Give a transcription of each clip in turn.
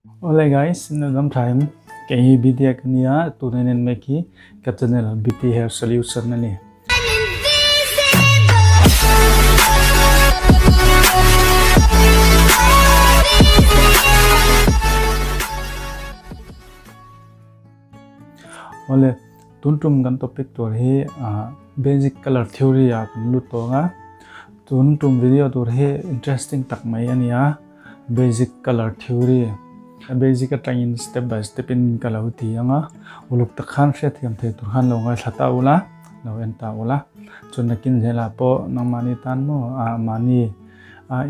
Hola guys, another time kay video kaniya tunanin meki ka channel BT Hair Solution na ni. Ole tuntum gan topic tur he basic color theory ya kan luto nga tuntum video tur he interesting tak mai ania basic color theory basic atangin step by step in kalauti anga uluk takhan set yam the turhan lo ngai thata ula lo enta ula chunakin jela po namani tan mo mani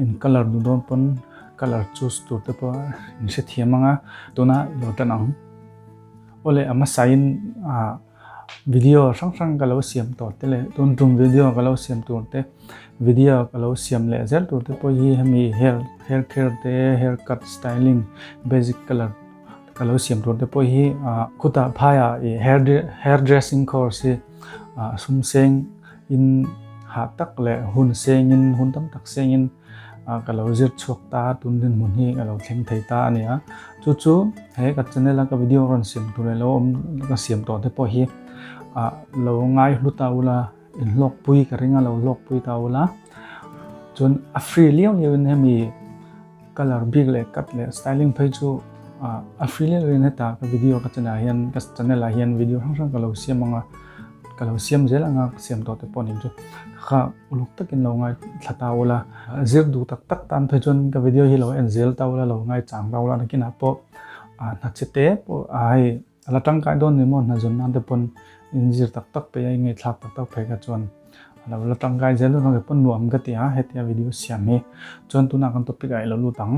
in color du don pon color choose tu te po in se thiamanga tuna lo tanang ole ama sign video sang kalau siam to tele tuntum video kalau siam to te video kalau siam le zel to te po hi hami hair care te haircut styling basic color kalau siam to te po hi kuta phaya hair dressing course sum seng in ha tak le hun seng in hun tam tak seng in kalau zir chok ta tundin mun hi kalau thleng thei ta ania chu he ka channel ka video ron siam tu le lo ka siam to te po hi lo ngai hluta ula in lok pui ka ringa lo lok pui ta ula chun a free liam yun hemi color big le cut le styling phai chu a free le rin ta ka video ka channel a hian video sang ka lo siam anga ka lo siam zel anga siam to te ponin chu kha uluk takin lo ngai thata ula zir du tak tan phai chun ka video hi lo en zel ta ula lo ngai chang ta ula nakina po na chete po ai ala tang kai don ni mon na zon nan te pon injir tak pe ai ngai thak tak phai ka chon ala tang kai zel no ke pon nuam ka tia hetia video siam he chon tu na kan topic ai lo lu tang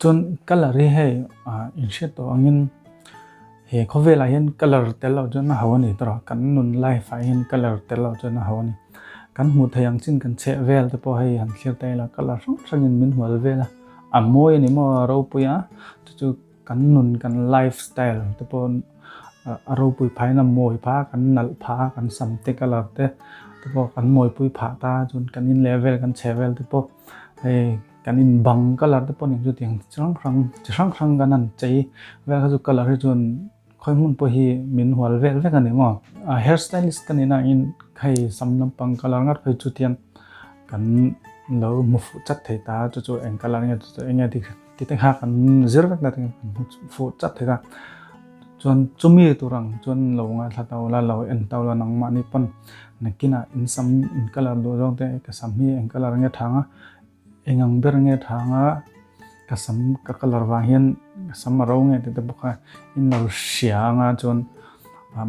chon color he in shet to angin he khovela hian color tel lo chon na hawani tro kan nun lai fa hian color tel lo chon na hawani kan mu thayang chin kan che vel te po hei han thlir te la color sang in min hual vela amoi ni mo ro puya chu kan nun kan lifestyle te pon aro pui phai na moi pha kan nal pha kan sam te color te po kan moi pui pha ta chun kan in level kan che vel te po hei kan in bang color te pon chu tiang sang kan an chei vel ka chu color hi chun khoi mun po hi min hual vel ve kan ni mo hair stylist kan ina in khai samlam pang color ngat phai chu tiang kan lo mu fu chat thei ta chu eng color nge chu eng ti te ha kan zir vek na fu chat thei ta chon chumi turang chon lo nga thata wala lo en tawla nang mani pon nakina in color do rong te ka sam hi eng color nge thanga engang ber nge thanga ka sam ka color wa hian sam ro nge te bokha in lo sia nga chon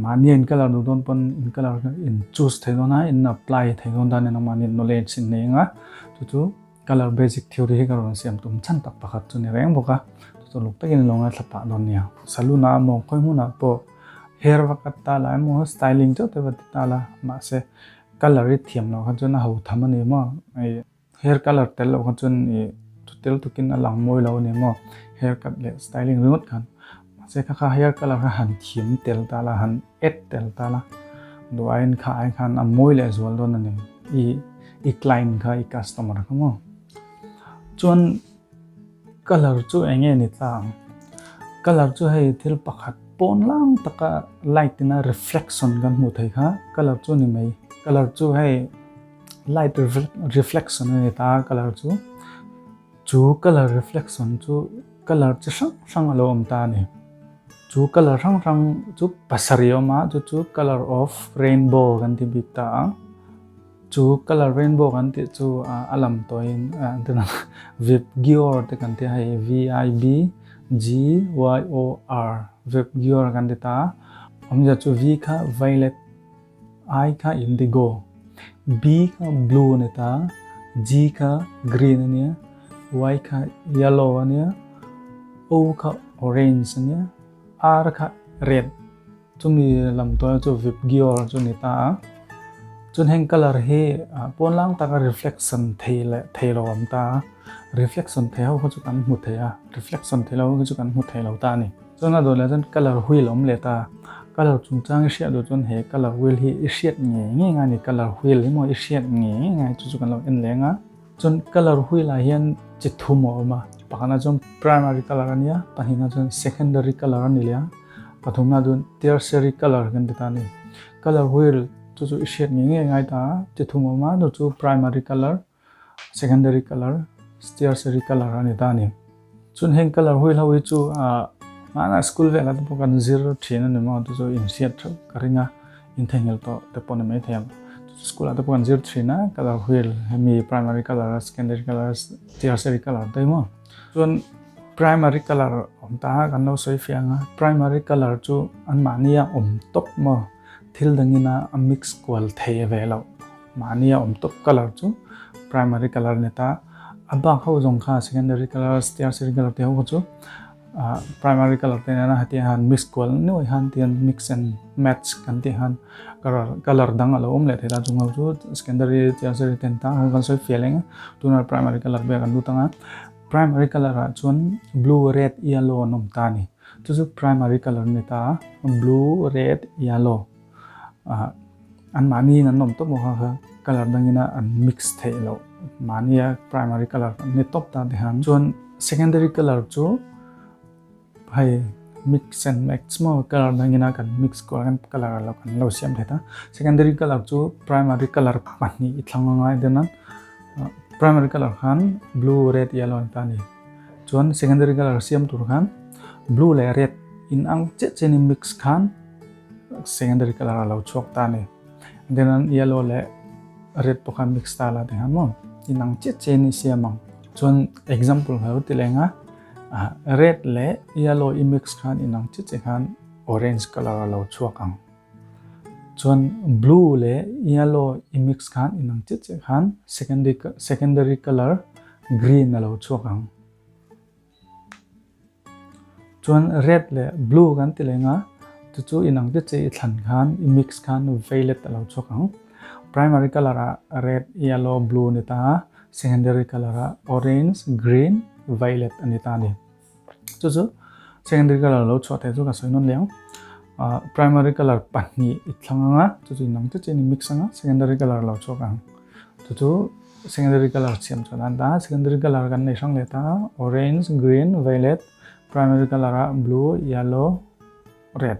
mani in color do don pon in color in choose thei dona in apply thei don dan na mani knowledge in nga chu color basic theory he karon siam tum chan tak pakhat chu ni reng boka chu luk takin longa thapa don nia saluna mo khoi mu na po hair wakat ta la mo styling chu te bat ta la ma se color ri thiam lo khan chu na ho thamani mo ai hair color tel lo khan chun e tel tukin alang moi lo ni mo hair cut le styling ringot khan se kha hair color han thiam tel ta la han et tel ta la do ain kha ai khan a moi le zwal don ani i client kha i customer kha mo chon color chu enge ni tlang color chu hei thil pakhat pon lang taka light na reflection gan mu thai kha color chu ni mai color chu hei light reflection ni ta color chu color reflection chu color chi sang alo om ta ni chu color sang chu pasario ma chu color of rainbow gan ti bik ta chu color rainbow kan ti chu alam toin antena vip gior te kan ti hai VIBGYOR vip gior kan ti ta omja chu v kha violet I kha indigo B kha blue ne ta G kha green ne Y kha yellow ne O kha orange ne R kha red chu mi lam to chu vip gior chu ni ta chun heng color he pon lang ta ka reflection thelo am ta reflection theo ko chu kan mu theya reflection thelo ko chu kan mu thelo ta ni chona do la jan color huil om le ta color chung chang sia do chon he color huil hi isiat nge nga ni color huil mo isiat nge nga chu kan lo en lenga chon color huil a hian chi thumo ma pakana jom primary color ania panhina jom secondary color anilia pathumna jom tertiary color kan ditani color wheel chu ishet nge ngai ta chithuma ma no chu primary color secondary color tertiary color ani tani chun heng color wheel hawi chu mana school vela to kan 03 na ma to in set karinga in thengel to te pon me them school at pon 03 na color wheel hemi primary color secondary color tertiary color dai mo chun primary color om ta kan no soi fianga primary color chu an mania top mo thil dangina a mix kwal thei velo mania top color chu primary color neta aba ho jong kha secondary color tertiary color te ho chu primary color te na hati han mix kwal no han tian mix and match kan ti han color dang alo le thera chung ho chu secondary tertiary ten ta kan soi feeling tuna primary color be kan lu tanga primary color a chun blue red yellow nom ta ni chu primary color neta blue red yellow an mani nan nom to mo ha color dangina an mix thei lo mania primary color ne top ta de han chun secondary color chu hai mix and match mo color dangina kan mix ko kan color lo kan lo siam theta secondary color chu primary color pani ithlang ngai denan primary color khan blue red yellow ta ni chun secondary color siam tur khan blue le red in ang che ni mix khan secondary color lo chok ta ni denan yellow le red pokam mix ta la de han mo inang che ni siamang chun example ha tilenga red le yellow mix khan inang che khan orange color lo chuakang chun blue le yellow mix khan inang che khan secondary color green lo chuakang chun red le blue kan tilenga chu inang che thlan khan mix khan violet lo chuakang primary color red yellow blue nita secondary color orange green violet anita ni chu secondary color lo chwa the chu ka soinon leang primary color pani ithlanga chu nang che ni mix anga secondary color lo chokang chu secondary color siam chonan da secondary color kan nei sang leta orange green violet primary color blue yellow red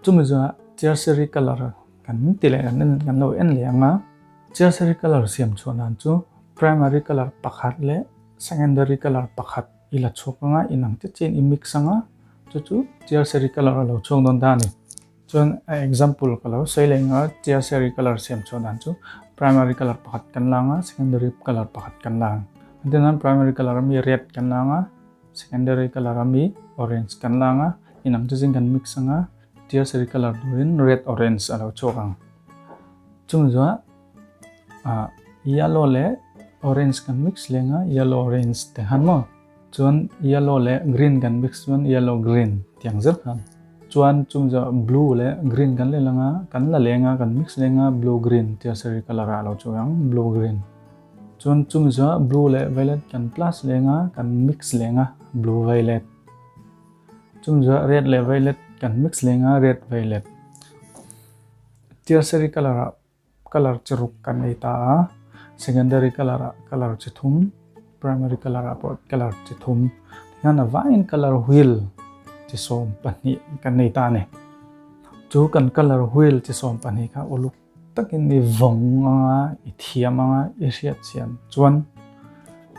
chu mi ja tertiary color kan tile kan lo en leanga tertiary color siam chonan chu primary color pakhat le secondary color pakhat ila chokanga inang te chen mix anga chu tertiary color lo chong don da ni chon example color sailenga tertiary color siam chonan chu primary color pakhat kan langa secondary color pakhat kan lang denan primary color mi red kan langa secondary color mi orange kan langa inang te chen kan mix anga tertiary color durin red orange alo chokang chung jo yellow le orange kan mix lenga yellow orange te han mo chuan yellow le green kan mix chuan yellow green tiang zer khan chuan chung jo blue le green kan le langa kan la lenga kan mix lenga blue green tertiary color alo chuang blue green chuan chung jo blue le violet kan plus lenga kan mix lenga blue violet chung jo red le violet kan mix lenga red violet tertiary color churuk kan eta secondary color chithum primary color chithum ngana vine color wheel chi som pani kan nei ta ne chu kan color wheel chi som pani kha uluk takin ni vong anga ithiam anga isiat sian chuan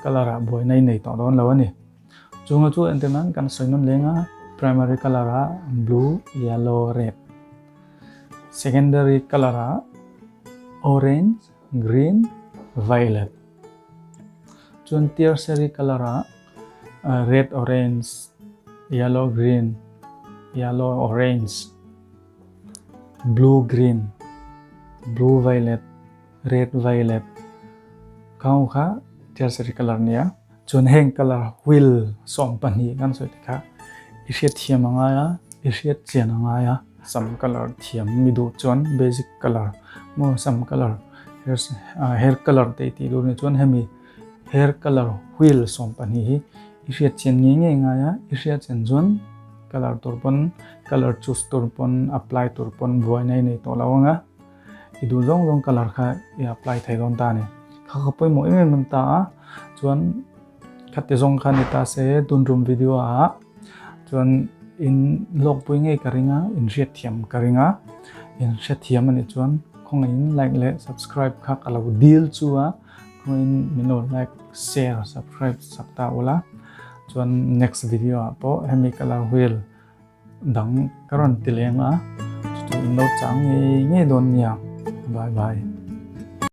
color boy nei to don lo ani chunga chu entenan kan soinon lenga primary color blue yellow red secondary color orange green violet chuan tertiary color red orange yellow green yellow orange blue green blue violet red violet kau kha tertiary color nia chuan heng color wheel som pani kan soi kha isiat thiam anga ya isiat chen anga ya some color thiam midu chuan basic color mo some color hair color te ti du ne chuan hemi hair color wheel som pani hi isiat chen nge nga ya isiat chen chuan color turpon color choose turpon apply turpon boy nei to lawanga idu jong color kha i apply thai ron ta ne kha poi mo em ta chuan khát te zong khan ita se tun room video a chuan in log pui nge karinga in riat thiam karinga in riat thiam ani chuan khong in like le subscribe khak alo deal chuwa khong in mino like share subscribe sakta ola chuan next video a po hemi kala wheel dang karon tilenga chu in lo chang nge don nia bye bye